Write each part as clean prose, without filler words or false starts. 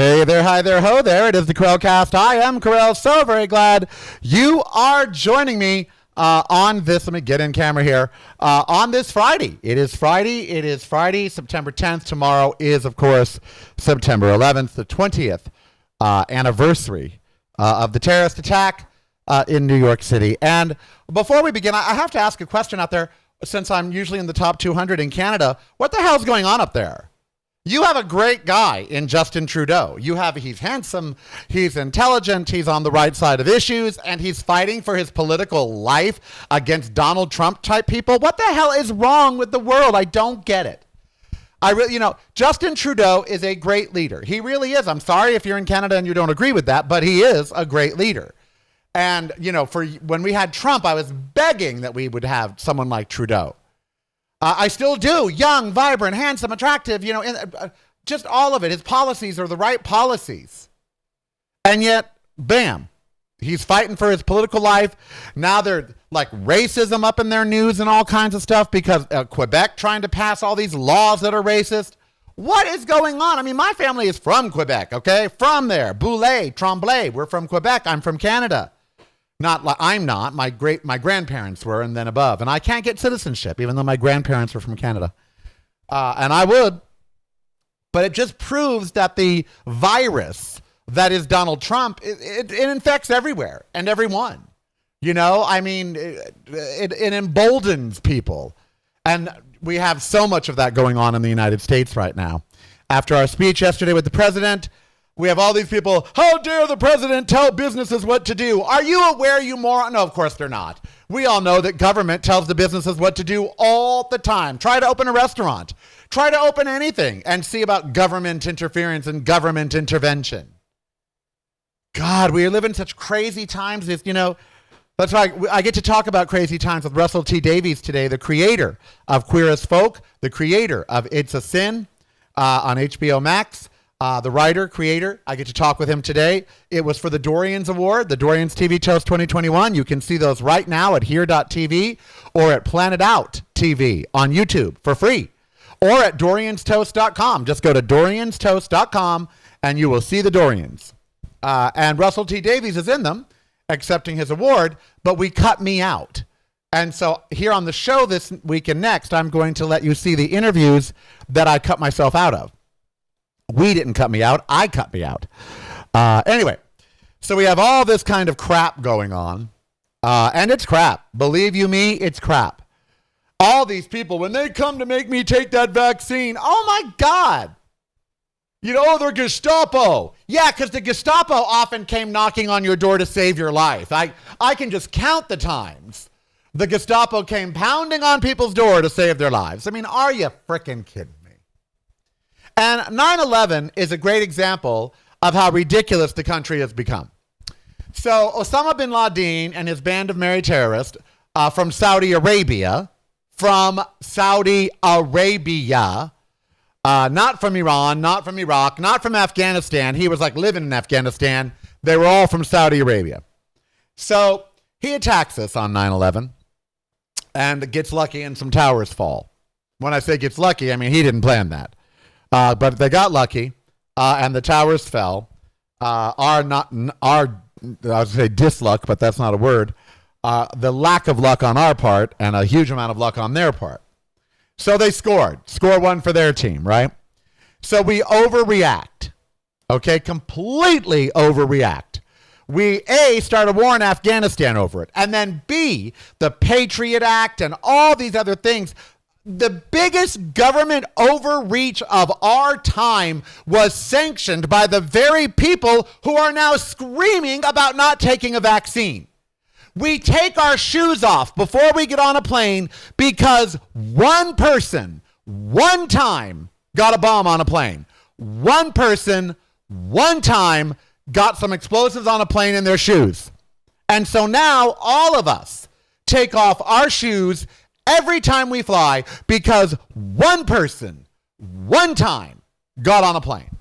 Hey there, hi there, ho there. It is the Karelcast. I am Karel. So very glad you are joining me on this. Let me get in camera here. On this Friday. It is Friday, September 10th. Tomorrow is, of course, September 11th, the 20th anniversary of the terrorist attack in New York City. And before we begin, I have to ask a question out there, since I'm usually in the top 200 in Canada. What the hell's going on up there? You have a great guy in Justin Trudeau. He's handsome, he's intelligent, he's on the right side of issues, and he's fighting for his political life against Donald Trump type people. What the hell is wrong with the world? I don't get it. Justin Trudeau is a great leader. He really is. I'm sorry if you're in Canada and you don't agree with that, but he is a great leader. And, for when we had Trump, I was begging that we would have someone like Trudeau. I still do. Young, vibrant, handsome, attractive, just all of it. His policies are the right policies. And yet, bam, he's fighting for his political life. Now they're like racism up in their news and all kinds of stuff because Quebec trying to pass all these laws that are racist. What is going on? I mean, my family is from Quebec, okay? From there. Boulay, Tremblay. We're from Quebec. I'm from Canada. I'm not. My grandparents were, and then above. And I can't get citizenship, even though my grandparents were from Canada. And I would. But it just proves that the virus that is Donald Trump, it infects everywhere and everyone. It emboldens people. And we have so much of that going on in the United States right now. After our speech yesterday with the president, we have all these people, how dare the president tell businesses what to do? Are you aware, you moron? No, of course they're not. We all know that government tells the businesses what to do all the time. Try to open a restaurant. Try to open anything and see about government interference and government intervention. God, we are living such crazy times. That's why I get to talk about crazy times with Russel Davies today, the creator of Queer as Folk, the creator of It's a Sin on HBO Max. The writer, creator, I get to talk with him today. It was for the Dorians Award, the Dorians TV Toast 2021. You can see those right now at here.tv or at Planet Out TV on YouTube for free or at dorianstoast.com. Just go to dorianstoast.com and you will see the Dorians. And Russel T. Davies is in them, accepting his award, but we cut me out. And so here on the show this week and next, I'm going to let you see the interviews that I cut myself out of. We didn't cut me out. I cut me out. Anyway, so we have all this kind of crap going on. And it's crap. Believe you me, it's crap. All these people, when they come to make me take that vaccine, oh my God. They're Gestapo. Yeah, because the Gestapo often came knocking on your door to save your life. I can just count the times the Gestapo came pounding on people's door to save their lives. I mean, are you freaking kidding? And 9/11 is a great example of how ridiculous the country has become. So Osama bin Laden and his band of merry terrorists from Saudi Arabia, not from Iran, not from Iraq, not from Afghanistan. He was like living in Afghanistan. They were all from Saudi Arabia. So he attacks us on 9/11 and gets lucky and some towers fall. When I say gets lucky, I mean he didn't plan that. But they got lucky, and the towers fell. I would say disluck, but that's not a word. The lack of luck on our part and a huge amount of luck on their part. So they scored. Score one for their team, right? So we overreact, okay? Completely overreact. We, A, start a war in Afghanistan over it. And then, B, the Patriot Act and all these other things. The biggest government overreach of our time was sanctioned by the very people who are now screaming about not taking a vaccine. We take our shoes off before we get on a plane because one person, one time, got a bomb on a plane. One person, one time, got some explosives on a plane in their shoes. And so now all of us take off our shoes every time we fly because one person, one time, got on a plane.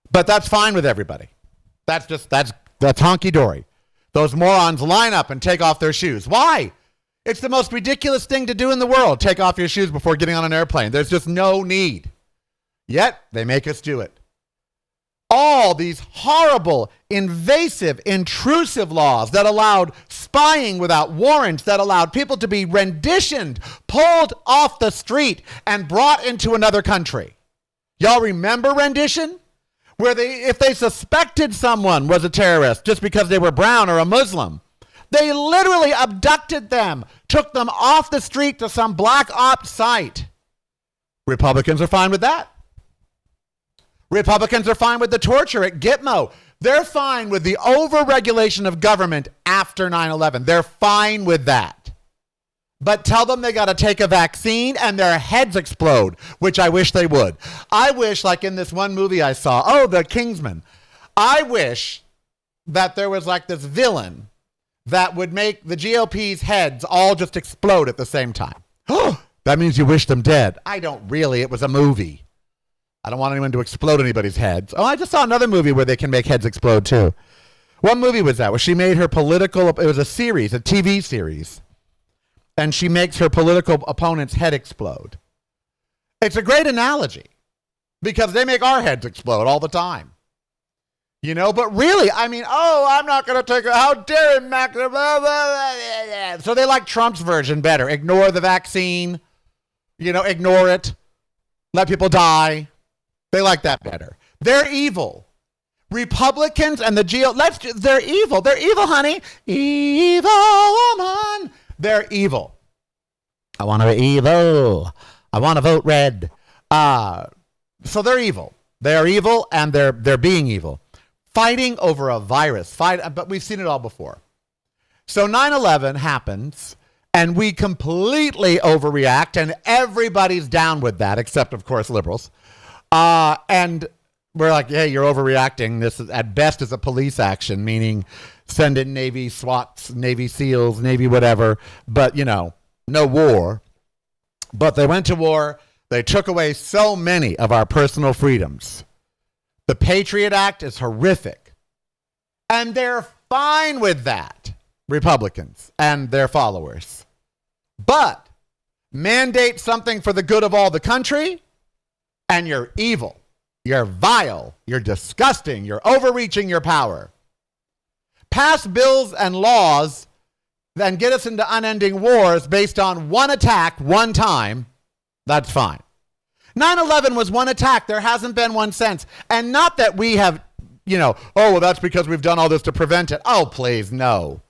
But that's fine with everybody. That's honky-dory. Those morons line up and take off their shoes. Why? It's the most ridiculous thing to do in the world. Take off your shoes before getting on an airplane. There's just no need. Yet, they make us do it. all these horrible, invasive, intrusive laws that allowed spying without warrants, that allowed people to be renditioned, pulled off the street, and brought into another country. Y'all remember rendition? Where if they suspected someone was a terrorist just because they were brown or a Muslim, they literally abducted them, took them off the street to some black ops site. Republicans are fine with that. Republicans are fine with the torture at Gitmo. They're fine with the overregulation of government after 9/11. They're fine with that. But tell them they got to take a vaccine and their heads explode, which I wish they would. I wish, like in this one movie I saw, The Kingsman, I wish that there was like this villain that would make the GOP's heads all just explode at the same time. That means you wish them dead. I don't really. It was a movie. I don't want anyone to explode anybody's heads. I just saw another movie where they can make heads explode too. What movie was that? Where she made her political, it was a series, a TV series. And she makes her political opponent's head explode. It's a great analogy because they make our heads explode all the time. You know, but really, I mean, I'm not going to take it. How dare him, Mac? So they like Trump's version better. Ignore the vaccine. Ignore it. Let people die. They like that better. They're evil. Republicans and the they're evil. They're evil, honey. Evil woman. They're evil. I want to be evil. I want to vote red. So they're evil. They are evil, and they're being evil. Fighting over a virus. But we've seen it all before. So 9/11 happens, and we completely overreact, and everybody's down with that, except, of course, liberals. And we're like, hey, you're overreacting. This is at best is a police action, meaning send in Navy SWATs, Navy SEALs, Navy whatever, but, no war. But they went to war. They took away so many of our personal freedoms. The Patriot Act is horrific. And they're fine with that, Republicans and their followers. But mandate something for the good of all the country, and you're evil. You're vile. You're disgusting. You're overreaching your power. Pass bills and laws that get us into unending wars based on one attack, one time. That's fine. 9/11 was one attack. There hasn't been one since. And not that we have, that's because we've done all this to prevent it. Oh, please, no.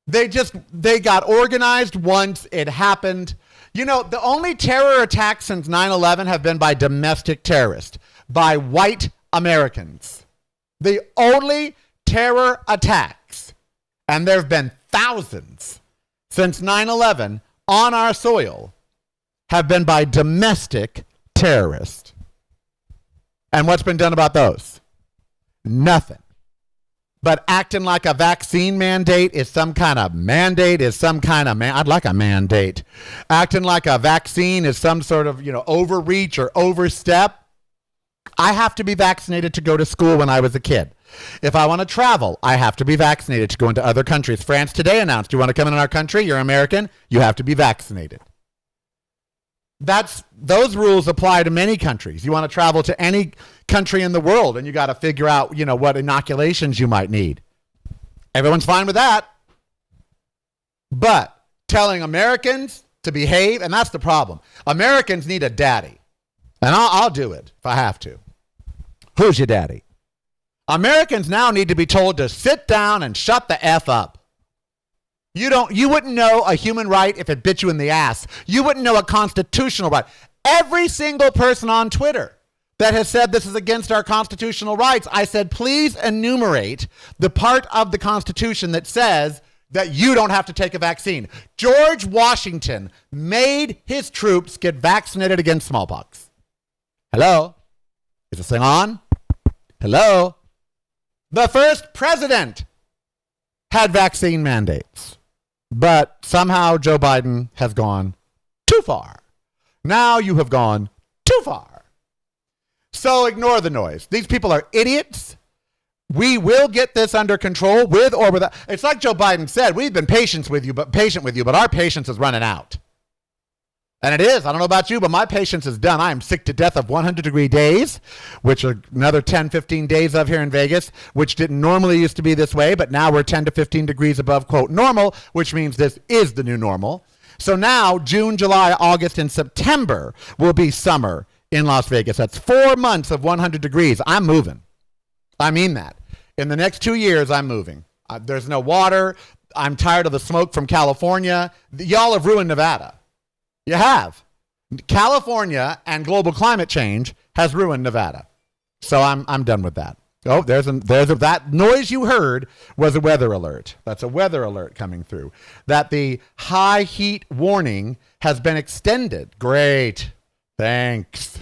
They got organized once. It happened. The only terror attacks since 9/11 have been by domestic terrorists, by white Americans. The only terror attacks, and there have been thousands since 9/11 on our soil, have been by domestic terrorists. And what's been done about those? Nothing. But acting like a vaccine mandate is some kind of mandate, I'd like a mandate. Acting like a vaccine is some sort of, overreach or overstep. I have to be vaccinated to go to school when I was a kid. If I want to travel, I have to be vaccinated to go into other countries. France today announced, you want to come in our country, you're American, you have to be vaccinated. Those rules apply to many countries. You want to travel to any country in the world, and you got to figure out, what inoculations you might need. Everyone's fine with that. But telling Americans to behave, and that's the problem. Americans need a daddy. And I'll do it if I have to. Who's your daddy? Americans now need to be told to sit down and shut the F up. You wouldn't know a human right if it bit you in the ass. You wouldn't know a constitutional right. Every single person on Twitter that has said this is against our constitutional rights, I said, please enumerate the part of the Constitution that says that you don't have to take a vaccine. George Washington made his troops get vaccinated against smallpox. Hello? Is this thing on? Hello? The first president had vaccine mandates. But somehow Joe Biden has gone too far. Now you have gone too far. So ignore the noise. These people are idiots. We will get this under control with or without. It's like Joe Biden said, we've been patient with you, but our patience is running out. And it is. I don't know about you, but my patience is done. I am sick to death of 100-degree days, which are another 10, 15 days of here in Vegas, which didn't normally used to be this way, but now we're 10 to 15 degrees above, quote, normal, which means this is the new normal. So now June, July, August, and September will be summer in Las Vegas. That's 4 months of 100 degrees. I'm moving. I mean that. In the next 2 years, I'm moving. There's no water. I'm tired of the smoke from California. Y'all have ruined Nevada. You have. California and global climate change has ruined Nevada. So I'm done with that. Oh, that noise you heard was a weather alert. That's a weather alert coming through. That the high heat warning has been extended. Great. Thanks.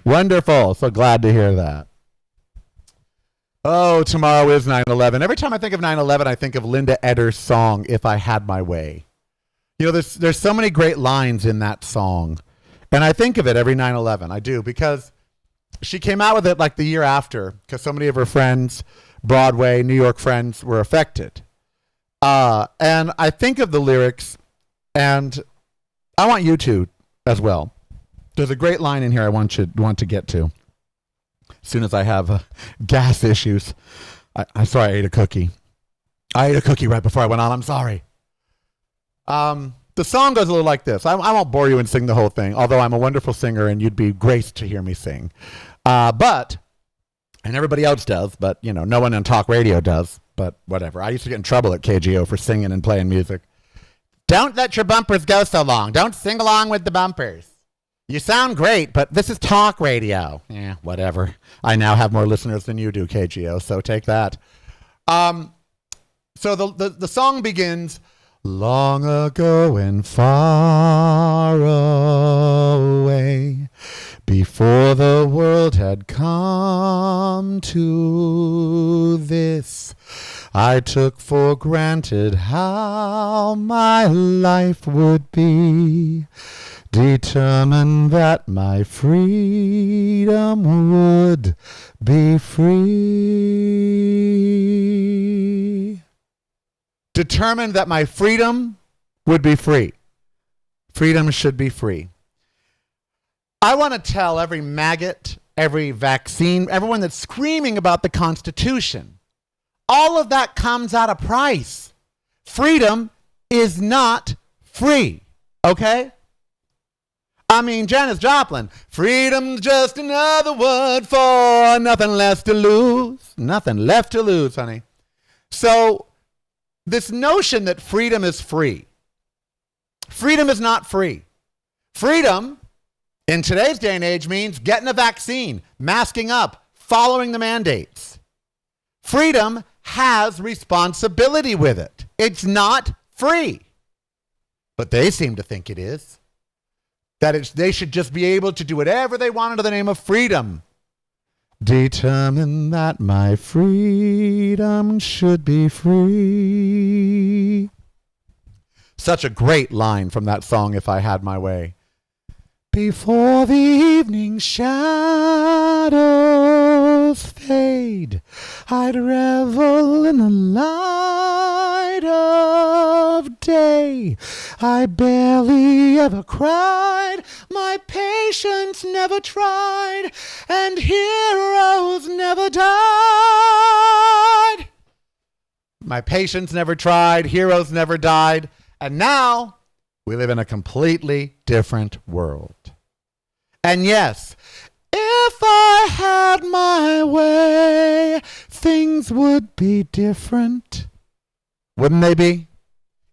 Wonderful. So glad to hear that. Oh, tomorrow is 9/11. Every time I think of 9/11, I think of Linda Edder's song, If I Had My Way. You know, there's so many great lines in that song. And I think of it every 9/11. I do, because she came out with it like the year after, because so many of her friends, Broadway, New York friends, were affected. And I think of the lyrics, and I want you to as well. There's a great line in here I want to get to. As soon as I have gas issues. I'm sorry I ate a cookie. I ate a cookie right before I went on. I'm sorry. The song goes a little like this. I won't bore you and sing the whole thing, although I'm a wonderful singer and you'd be graced to hear me sing. And everybody else does, but, you know, no one on talk radio does, but whatever. I used to get in trouble at KGO for singing and playing music. Don't let your bumpers go so long. Don't sing along with the bumpers. You sound great, but this is talk radio. Yeah, whatever. I now have more listeners than you do, KGO, so take that. So the song begins, long ago and far away, before the world had come to this, I took for granted how my life would be, determined that my freedom would be free. Determined that my freedom would be free. Freedom should be free. I want to tell every maggot, every vaccine, everyone that's screaming about the Constitution, all of that comes at a price. Freedom is not free, okay? I mean, Janis Joplin, freedom's just another word for nothing left to lose. Nothing left to lose, honey. So, this notion that freedom is free. Freedom is not free. Freedom, in today's day and age, means getting a vaccine, masking up, following the mandates. Freedom has responsibility with it. It's not free. But they seem to think it is. That they should just be able to do whatever they want under the name of freedom. Determined that my freedom should be free. Such a great line from that song, If I Had My Way. Before the evening shadows fade, I'd revel in the light of day. I barely ever cried, my patience never tried, and heroes never died. My patience never tried, heroes never died, and now we live in a completely different world. And yes, if I had my way, things would be different. Wouldn't they be?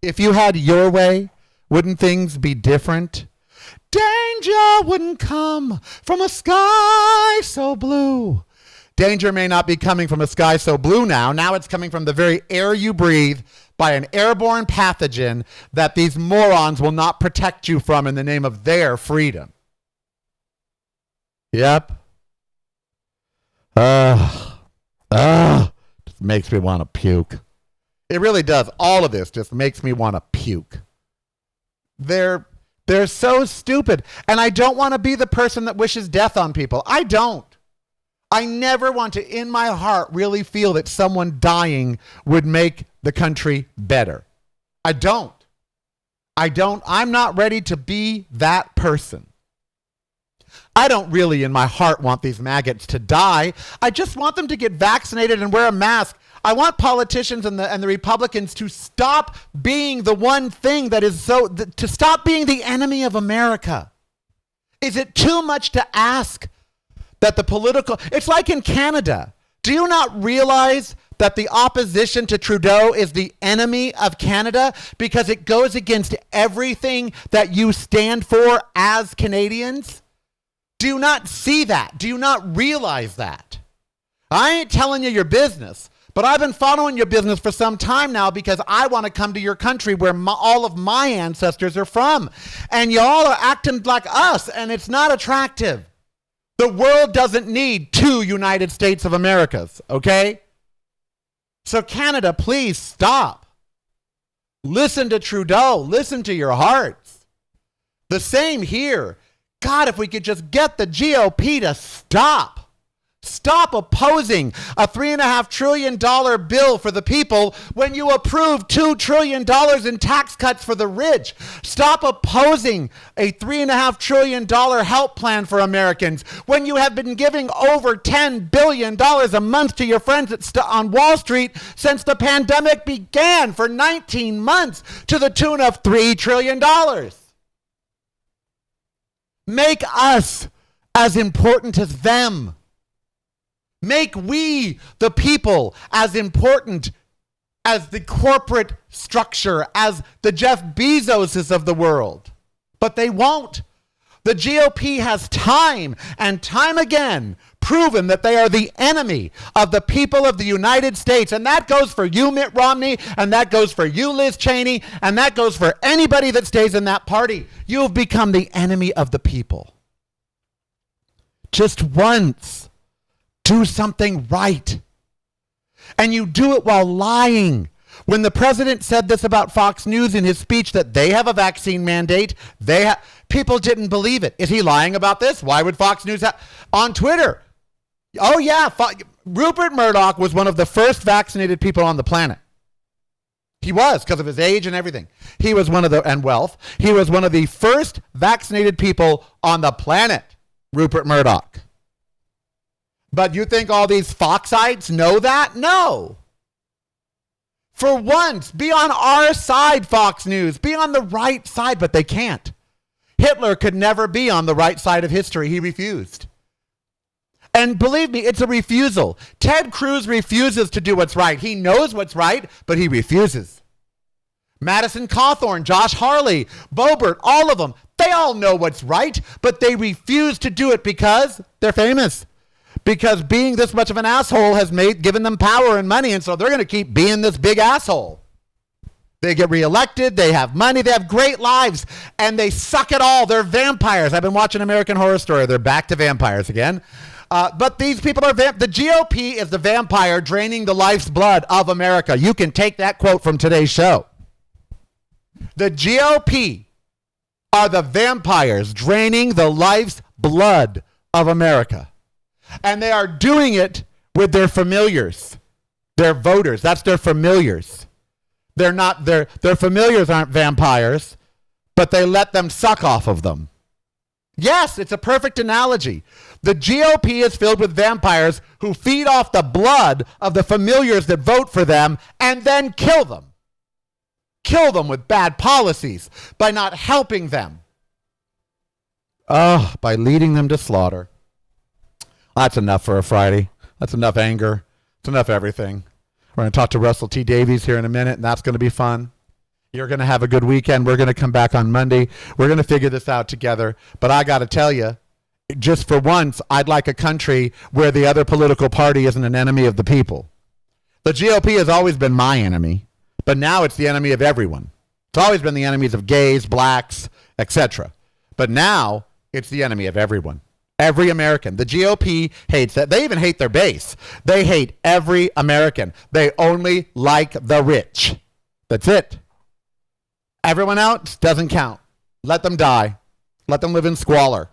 If you had your way, wouldn't things be different? Danger wouldn't come from a sky so blue. Danger may not be coming from a sky so blue now. Now it's coming from the very air you breathe by an airborne pathogen that these morons will not protect you from in the name of their freedom. Yep. Just makes me want to puke. It really does. All of this just makes me want to puke. They're so stupid. And I don't want to be the person that wishes death on people. I don't. I never want to, in my heart, really feel that someone dying would make the country better. I don't. I'm not ready to be that person. I don't really in my heart want these maggots to die. I just want them to get vaccinated and wear a mask. I want politicians and the Republicans to stop being the one thing that is to stop being the enemy of America. Is it too much to ask that it's like in Canada. Do you not realize that the opposition to Trudeau is the enemy of Canada because it goes against everything that you stand for as Canadians? Do you not see that? Do you not realize that? I ain't telling you your business, but I've been following your business for some time now because I want to come to your country where all of my ancestors are from. And y'all are acting like us, and it's not attractive. The world doesn't need two United States of Americas, okay? So Canada, please stop. Listen to Trudeau. Listen to your hearts. The same here. God, if we could just get the GOP to stop. Stop opposing a $3.5 trillion bill for the people when you approve $2 trillion in tax cuts for the rich. Stop opposing a $3.5 trillion help plan for Americans when you have been giving over $10 billion a month to your friends on Wall Street since the pandemic began for 19 months to the tune of $3 trillion. Make us as important as them. Make we, the people, as important as the corporate structure, as the Jeff Bezoses of the world. But they won't. The GOP has time and time again proven that they are the enemy of the people of the United States. And that goes for you, Mitt Romney, and that goes for you, Liz Cheney, and that goes for anybody that stays in that party. You have become the enemy of the people. Just once. Do something right. And you do it while lying. When the president said this about Fox News in his speech that they have a vaccine mandate, people didn't believe it. Is he lying about this? Why would Fox News on Twitter? Oh yeah, Rupert Murdoch was one of the first vaccinated people on the planet. He was, because of his age and everything. He was and wealth. He was one of the first vaccinated people on the planet, Rupert Murdoch. But you think all these Foxites know that? No. For once, be on our side, Fox News. Be on the right side, but they can't. Hitler could never be on the right side of history. He refused. And believe me, it's a refusal. Ted Cruz refuses to do what's right. He knows what's right, but he refuses. Madison Cawthorn, Josh Hawley, Boebert, all of them, they all know what's right, but they refuse to do it because they're famous. Because being this much of an asshole has given them power and money, and so they're going to keep being this big asshole. They get reelected, they have money, they have great lives, and they suck it all. They're vampires. I've been watching American Horror Story. They're back to vampires again. But these people are the GOP is the vampire draining the life's blood of America. You can take that quote from today's show. The GOP are the vampires draining the life's blood of America. And they are doing it with their familiars, their voters. That's their familiars. Their familiars aren't vampires, but they let them suck off of them. Yes, it's a perfect analogy. The GOP is filled with vampires who feed off the blood of the familiars that vote for them and then kill them. Kill them with bad policies by not helping them. By leading them to slaughter. That's enough for a Friday. That's enough anger. It's enough everything. We're going to talk to Russell T. Davies here in a minute, and that's going to be fun. You're going to have a good weekend. We're going to come back on Monday. We're going to figure this out together. But I got to tell you, just for once, I'd like a country where the other political party isn't an enemy of the people. The GOP has always been my enemy, but now it's the enemy of everyone. It's always been the enemies of gays, blacks, etc. But now it's the enemy of everyone. Every American. The GOP hates that. They even hate their base. They hate every American. They only like the rich. That's it. Everyone else doesn't count. Let them die. Let them live in squalor,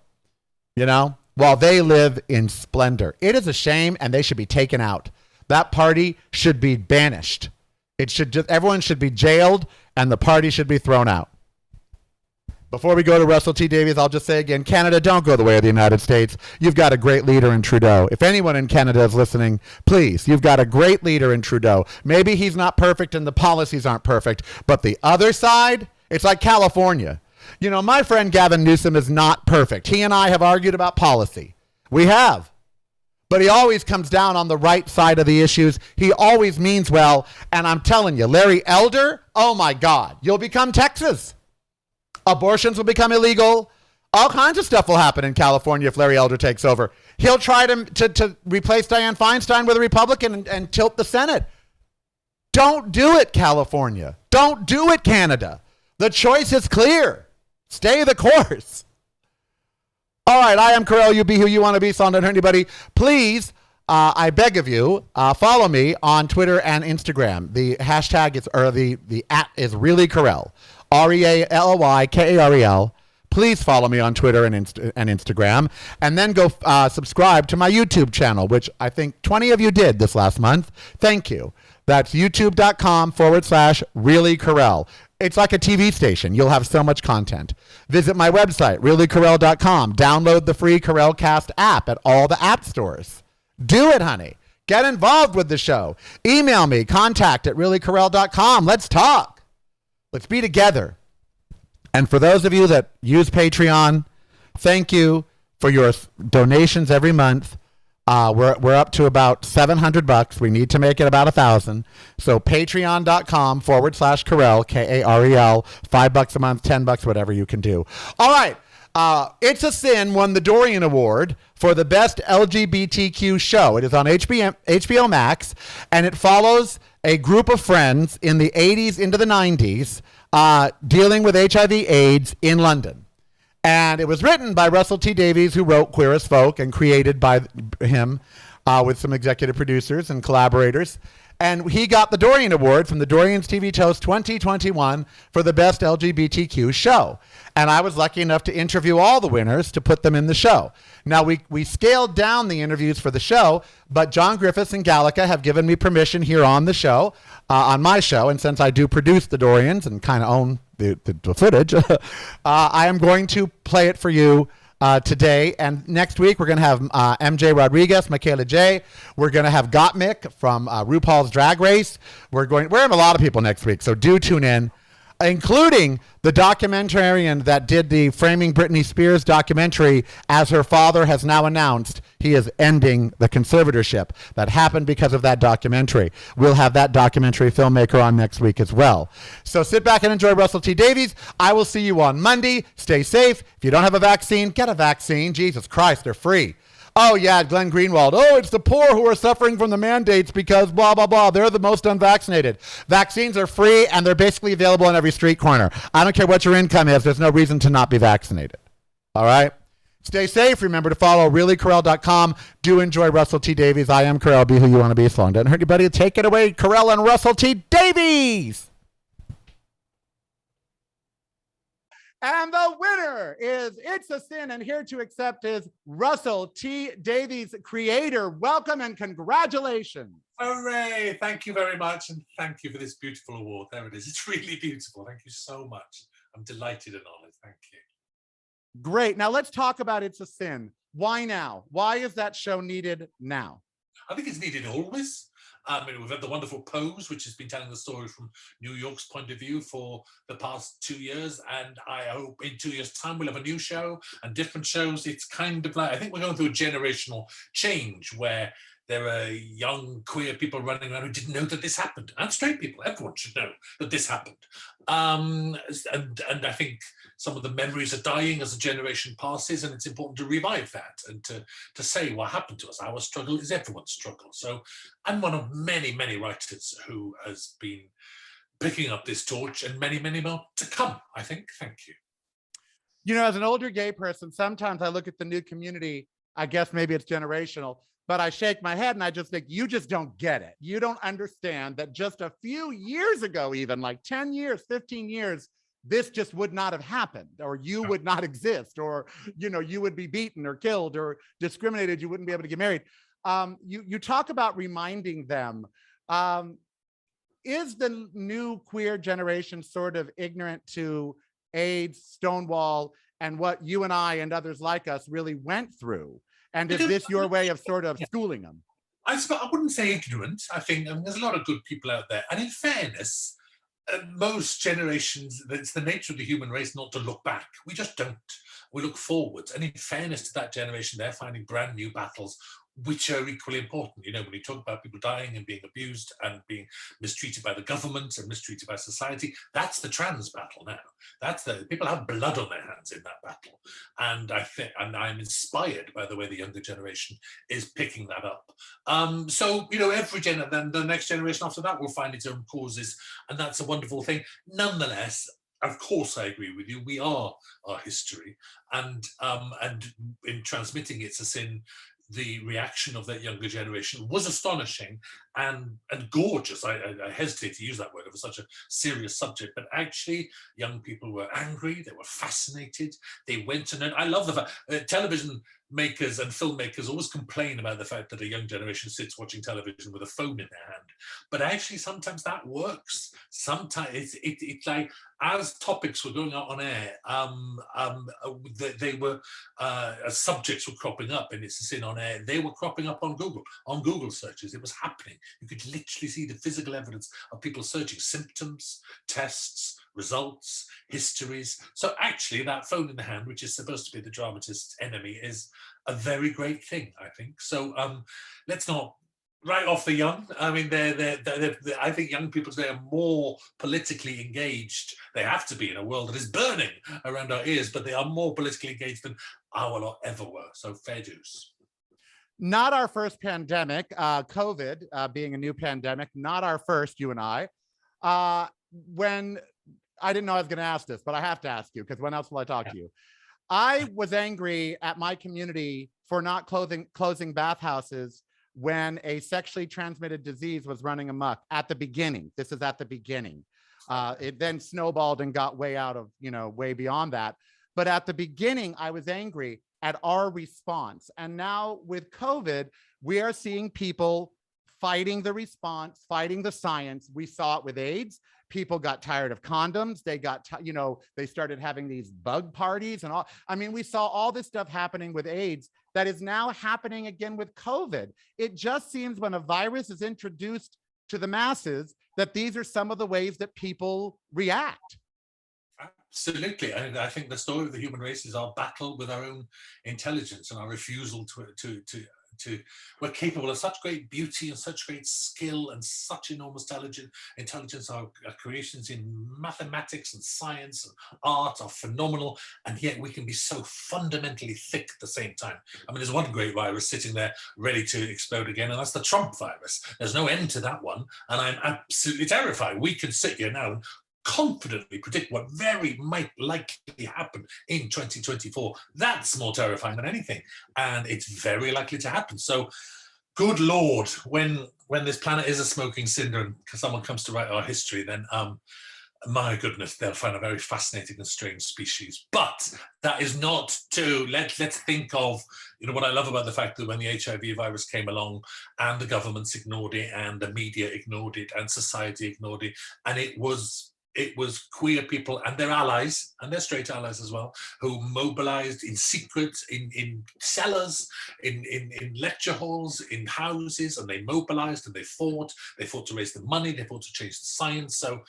while they live in splendor. It is a shame, and they should be taken out. That party should be banished. Everyone should be jailed, and the party should be thrown out. Before we go to Russell T. Davies, I'll just say again, Canada, don't go the way of the United States. You've got a great leader in Trudeau. If anyone in Canada is listening, please, you've got a great leader in Trudeau. Maybe he's not perfect and the policies aren't perfect, but the other side, it's like California. You know, my friend Gavin Newsom is not perfect. He and I have argued about policy. We have. But he always comes down on the right side of the issues. He always means well. And I'm telling you, Larry Elder, oh my God, you'll become Texas. Abortions will become illegal. All kinds of stuff will happen in California if Larry Elder takes over. He'll try to replace Dianne Feinstein with a Republican and tilt the Senate. Don't do it, California. Don't do it, Canada. The choice is clear. Stay the course. All right, I am Karel. You be who you want to be, so don't hurt anybody. Please, I beg of you, follow me on Twitter and Instagram. The hashtag is, or the @ is really Karel. ReallyKarel. Please follow me on Twitter and Instagram, and then go subscribe to my YouTube channel, which I think 20 of you did this last month. Thank you. That's youtube.com/reallykarel. It's like a TV station. You'll have so much content. Visit my website, reallykarel.com. Download the free Karelcast app at all the app stores. Do it, honey. Get involved with the show. Email me, contact@reallykarel.com. Let's talk. Let's be together. And for those of you that use Patreon, thank you for your donations every month. We're up to about $700. We need to make it about 1,000. So patreon.com/Karel, Karel, $5 a month, $10, whatever you can do. All right. It's a Sin won the Dorian Award for the best LGBTQ show. It is on HBO Max, and it follows a group of friends in the 80s into the 90s dealing with HIV/AIDS in London. And it was written by Russel T. Davies, who wrote Queer as Folk, and created by him with some executive producers and collaborators. And he got the Dorian Award from the Dorians TV Toast 2021 for the best LGBTQ show. And I was lucky enough to interview all the winners to put them in the show. Now, we scaled down the interviews for the show, but John Griffiths and Gallica have given me permission here on the show, on my show. And since I do produce the Dorians and kind of own the footage, I am going to play it for you today. And next week, we're going to have MJ Rodriguez, Michaela J. We're going to have Gottmik from RuPaul's Drag Race. We're having a lot of people next week, so do tune in, including the documentarian that did the Framing Britney Spears documentary, as her father has now announced he is ending the conservatorship that happened because of that documentary. We'll have that documentary filmmaker on next week as well. So sit back and enjoy Russell T. Davies. I will see you on Monday. Stay safe. If you don't have a vaccine, get a vaccine. Jesus Christ, they're free. Oh, yeah, Glenn Greenwald. Oh, it's the poor who are suffering from the mandates because blah, blah, blah. They're the most unvaccinated. Vaccines are free, and they're basically available on every street corner. I don't care what your income is. There's no reason to not be vaccinated. All right? Stay safe. Remember to follow reallykarel.com. Do enjoy Russell T. Davies. I am Karel. Be who you want to be. So long. Don't hurt anybody. Take it away, Karel and Russell T. Davies. And the winner is It's a Sin, and here to accept is Russell T. Davies, creator. Welcome and congratulations. Hooray! Thank you very much, and thank you for this beautiful award. There it is. It's really beautiful. Thank you so much. I'm delighted and honored. Thank you. Great. Now let's talk about It's a Sin. Why now? Why is that show needed now? I think it's needed always. We've had the wonderful Pose, which has been telling the story from New York's point of view for the past 2 years. And I hope in 2 years' time, we'll have a new show and different shows. It's kind of like, I think we're going through a generational change where there are young queer people running around who didn't know that this happened. And straight people, everyone should know that this happened. And I think some of the memories are dying as a generation passes, and it's important to revive that and to say what happened to us. Our struggle is everyone's struggle. So I'm one of many, many writers who has been picking up this torch, and many, many more to come, I think. Thank you. You know, as an older gay person, sometimes I look at the new community, I guess maybe it's generational, but I shake my head and I just think, you just don't get it. You don't understand that just a few years ago, even like 10 years, 15 years, this just would not have happened, or you would not exist, or, you know, you would be beaten or killed or discriminated. You wouldn't be able to get married. You talk about reminding them. Is the new queer generation sort of ignorant to AIDS, Stonewall, and what you and I and others like us really went through? And is this your way of sort of schooling them? I wouldn't say ignorant. I think there's a lot of good people out there. And in fairness, most generations, it's the nature of the human race not to look back. We just don't. We look forwards. And in fairness to that generation, they're finding brand new battles which are equally important. You know, when you talk about people dying and being abused and being mistreated by the government and mistreated by society, that's the trans battle now. That's the people have blood on their hands in that battle. And I think, and I'm inspired by the way the younger generation is picking that up. So, you know, then the next generation after that will find its own causes, and that's a wonderful thing. Nonetheless, of course, I agree with you. We are our history, and in transmitting it's a sin. The reaction of that younger generation was astonishing and gorgeous. I hesitate to use that word over such a serious subject, but actually young people were angry, they were fascinated, they went and I love the fact television makers and filmmakers always complain about the fact that a young generation sits watching television with a phone in their hand, but actually sometimes that works. Sometimes it's like, as topics were going out on air, they were as subjects were cropping up, and it's a sin on air, they were cropping up on Google searches. It was happening. You could literally see the physical evidence of people searching symptoms, tests, results, histories. So actually that phone in the hand, which is supposed to be the dramatist's enemy, is a very great thing, I think. So let's not write off the young. I mean, I think young people today are more politically engaged. They have to be in a world that is burning around our ears, but they are more politically engaged than our lot ever were. So fair dues. Not our first pandemic, COVID being a new pandemic, not our first, you and I. When I didn't know I was going to ask this, but I have to ask you, because when else will I talk to you? I was angry at my community for not closing bathhouses when a sexually transmitted disease was running amok at the beginning. This is at the beginning. It then snowballed and got way out of, way beyond that. But at the beginning, I was angry at our response. And now with COVID, we are seeing people fighting the response, fighting the science. We saw it with AIDS. People got tired of condoms. They got, they started having these bug parties and all. I mean, we saw all this stuff happening with AIDS that is now happening again with COVID. It just seems when a virus is introduced to the masses that these are some of the ways that people react. Absolutely. And I think the story of the human race is our battle with our own intelligence and our refusal to we're capable of such great beauty and such great skill and such enormous intelligence. Our creations in mathematics and science and art are phenomenal, and yet we can be so fundamentally thick at the same time. I mean, there's one great virus sitting there ready to explode again, and that's the Trump virus. There's no end to that one, and I'm absolutely terrified. We can sit here now and confidently predict what very might likely happen in 2024. That's more terrifying than anything, and it's very likely to happen. So good Lord, when this planet is a smoking cinder and someone comes to write our history, then my goodness, they'll find a very fascinating and strange species. But that is not to let's think of, what I love about the fact that when the HIV virus came along and the governments ignored it and the media ignored it and society ignored it, and it was queer people and their allies, and their straight allies as well, who mobilized in secret, in cellars, in lecture halls, in houses, and they mobilized and they fought to raise the money, they fought to change the science. So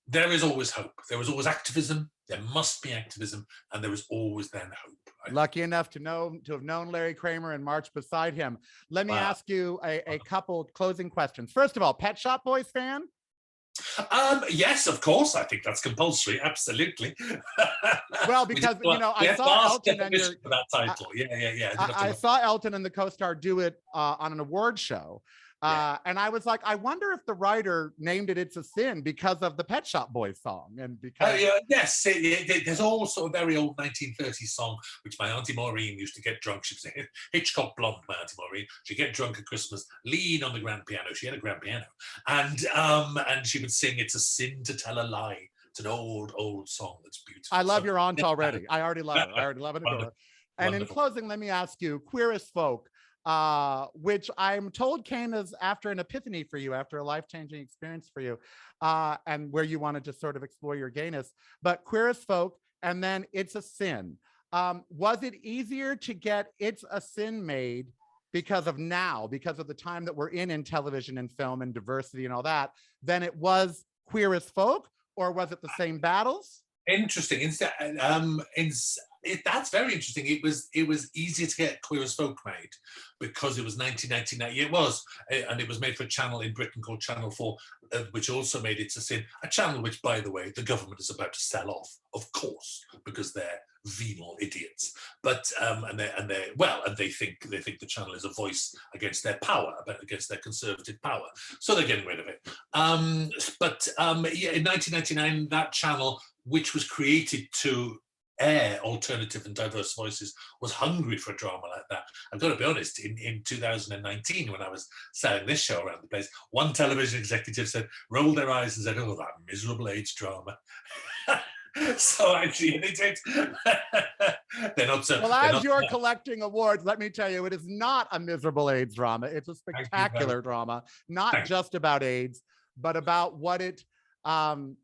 there is always hope. There was always activism, there must be activism, and there is always then hope. Lucky enough to have known Larry Kramer and marched beside him. Let me ask you a couple closing questions. First of all, Pet Shop Boys fan? Yes, of course. I think that's compulsory. Absolutely. Well, because I saw Elton and for that title. Yeah. I saw Elton and the co-star do it on an award show. And I was like, I wonder if the writer named it "It's a Sin" because of the Pet Shop Boys song, and because yes, there's also a very old 1930s song which my Auntie Maureen used to get drunk. She was a Hitchcock blonde, my Auntie Maureen. She'd get drunk at Christmas, lean on the grand piano. She had a grand piano, and she would sing "It's a Sin to Tell a Lie." It's an old song that's beautiful. I love your aunt already. I already love her. I already love it. Adore her. And in closing, let me ask you, Queer as Folk, which I'm told came as after an epiphany for you, after a life-changing experience for you, and where you wanted to sort of explore your gayness. But Queer as Folk and then It's a Sin. Was it easier to get It's a Sin made because of the time that we're in television and film and diversity and all that, than it was Queer as Folk, or was it the same battles? Interesting. That's very interesting. It was easier to get Queer as Folk made because it was 1999. It was, and it was made for a channel in Britain called Channel 4, which also made It's a Sin, a channel which, by the way, the government is about to sell off, of course, because they're venal idiots. But and they think the channel is a voice against their power, against their conservative power, so they're getting rid of it. Yeah, in 1999, that channel, which was created to air alternative and diverse voices, was hungry for a drama like that. I've got to be honest, in 2019, when I was selling this show around the place, one television executive rolled their eyes and said, "Oh, that miserable AIDS drama." So actually, they did. They're not so. Well, as you're collecting awards, let me tell you, it is not a miserable AIDS drama. It's a spectacular drama, not just about AIDS, but about what it I'm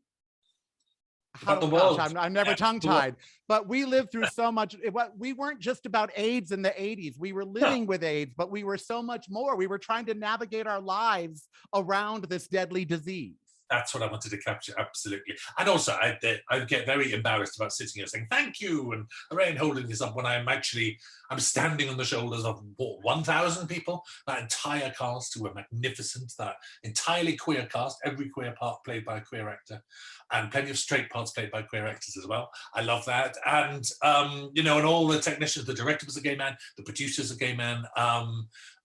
never tongue-tied, but we lived through so much. We weren't just about AIDS in the 80s. We were living with AIDS, but we were so much more. We were trying to navigate our lives around this deadly disease. That's what I wanted to capture, absolutely. And also, I get very embarrassed about sitting here saying thank you and hooray and holding this up when I'm standing on the shoulders of 1,000 people, that entire cast who were magnificent, that entirely queer cast, every queer part played by a queer actor, and plenty of straight parts played by queer actors as well. I love that. And, and all the technicians, the director was a gay man, the producer's a gay man.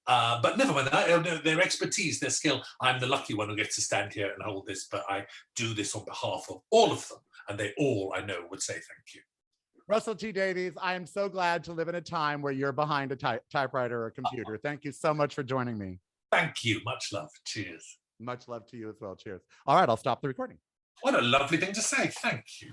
But never mind that, their expertise, their skill. I'm the lucky one who gets to stand here and hold this, but I do this on behalf of all of them, and they all, I know, would say thank you. Russell T. Davies, I am so glad to live in a time where you're behind a typewriter or a computer. Thank you so much for joining me. Thank you. Much love. Cheers. Much love to you as well. Cheers. All right, I'll stop the recording. What a lovely thing to say. Thank you.